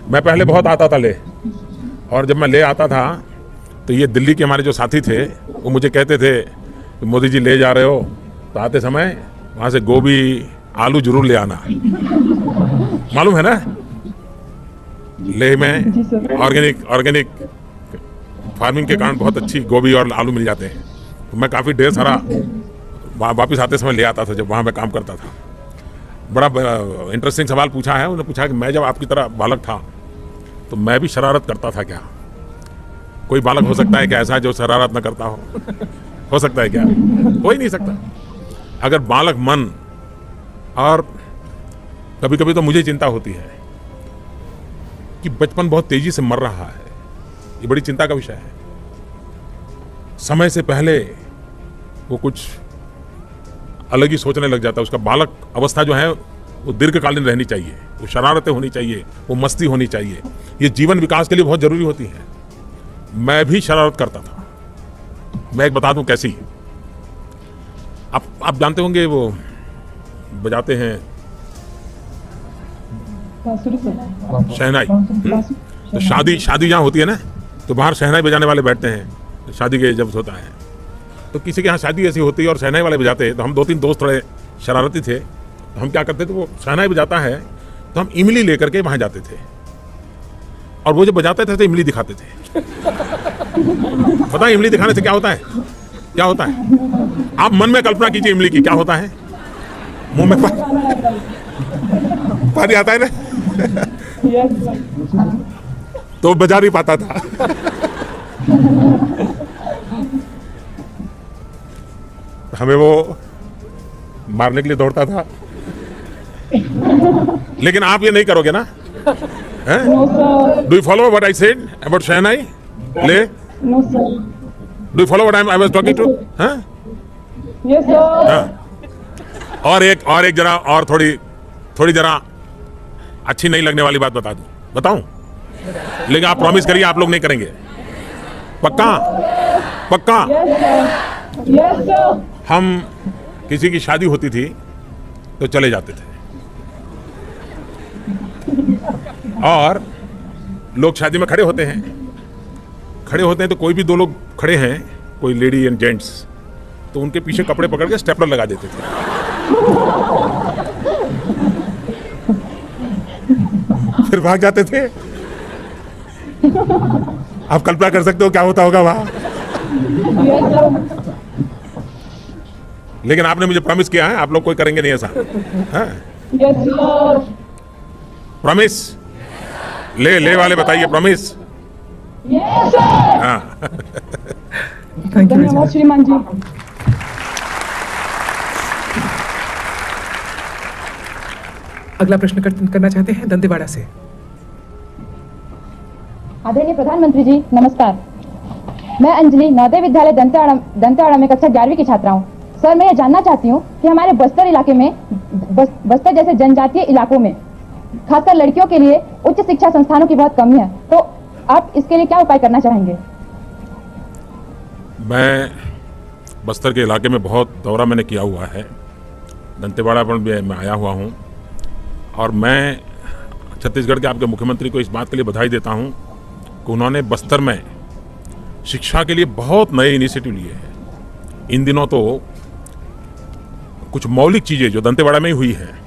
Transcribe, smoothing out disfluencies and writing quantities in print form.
मैं पहले बहुत आता था ले, और जब मैं ले आता था तो ये दिल्ली के हमारे जो साथी थे वो मुझे कहते थे कि मोदी जी ले जा रहे हो तो आते समय वहाँ से गोभी आलू जरूर ले आना। मालूम है ना, लेह में ऑर्गेनिक फार्मिंग के कारण बहुत अच्छी गोभी और आलू मिल जाते हैं। तो मैं काफ़ी ढेर सारा वापस आते समय ले आता था जब वहाँ मैं काम करता था। बड़ा इंटरेस्टिंग सवाल पूछा है उन्होंने, पूछा कि मैं जब आपकी तरह बालक था तो मैं भी शरारत करता था क्या? कोई बालक हो सकता है क्या ऐसा जो शरारत न करता हो सकता है क्या? हो ही नहीं सकता। अगर बालक मन, और कभी कभी तो मुझे चिंता होती है कि बचपन बहुत तेजी से मर रहा है, ये बड़ी चिंता का विषय है। समय से पहले वो कुछ अलग ही सोचने लग जाता है। उसका बालक अवस्था जो है वो दीर्घकालीन रहनी चाहिए, वो शरारतें होनी चाहिए, वो मस्ती होनी चाहिए, ये जीवन विकास के लिए बहुत जरूरी होती है। मैं भी शरारत करता था। मैं एक बता दूं कैसी। आप जानते होंगे वो बजाते हैं शहनाई। तो शादी जहाँ होती है ना तो बाहर शहनाई बजाने वाले बैठते हैं। शादी के जब होता है तो किसी के यहाँ शादी ऐसी होती है और शहनाई वाले बजाते हैं, तो हम 2-3 दोस्त थोड़े शरारती थे, तो हम क्या करते थे, वो शहनाई बजाता है तो हम इमली लेकर के वहाँ जाते थे, और वो जब बजाते थे तो इमली दिखाते थे। पता है इमली दिखाने से क्या होता है? क्या होता है? आप मन में कल्पना कीजिए इमली की, क्या होता है? मुंह में पानी आता है ना। तो बजा नहीं पाता था। हमें वो मारने के लिए दौड़ता था। लेकिन आप ये नहीं करोगे ना? Do you follow what I said about shehnai ले? No, sir. Do you follow what I was talking to? Yes, sir. और एक जरा और थोड़ी जरा अच्छी नहीं लगने वाली बात बताऊं? लेकिन आप प्रॉमिस करिए आप लोग नहीं करेंगे। पक्का? Yes, sir. Yes, sir. हम किसी की शादी होती थी तो चले जाते थे, और लोग शादी में खड़े होते हैं तो कोई भी 2 लोग खड़े हैं, कोई लेडी एंड जेंट्स, तो उनके पीछे कपड़े पकड़ के स्टेपलर लगा देते थे। फिर भाग जाते थे। आप कल्पना कर सकते हो क्या होता होगा वहां। Yes, sir. लेकिन आपने मुझे प्रॉमिस किया है आप लोग कोई करेंगे नहीं ऐसा। Yes, sir. प्रॉमिस ले वाले बताइए प्रॉमिस। Yes, sir. हाँ। धन्यवाद श्रीमान जी। अगला प्रश्न करना चाहते हैं दंतेवाड़ा से। आदरणीय प्रधानमंत्री जी नमस्कार। मैं अंजलि नवोदय विद्यालय दंतेवाड़ा में कक्षा 11वीं की छात्रा हूँ। सर मैं ये जानना चाहती हूँ कि हमारे बस्तर इलाके में बस्तर जैसे जनजातीय इलाकों में खासकर लड़कियों के लिए उच्च शिक्षा संस्थानों की बहुत कमी है, तो आप इसके लिए क्या उपाय करना चाहेंगे? मैं बस्तर के इलाके में बहुत दौरा मैंने किया हुआ है, दंतेवाड़ा पर भी मैं आया हुआ हूँ, और मैं छत्तीसगढ़ के आपके मुख्यमंत्री को इस बात के लिए बधाई देता हूँ कि उन्होंने बस्तर में शिक्षा के लिए बहुत नए इनिशिएटिव लिए हैं। इन दिनों तो कुछ मौलिक चीज़ें जो दंतेवाड़ा में ही हुई हैं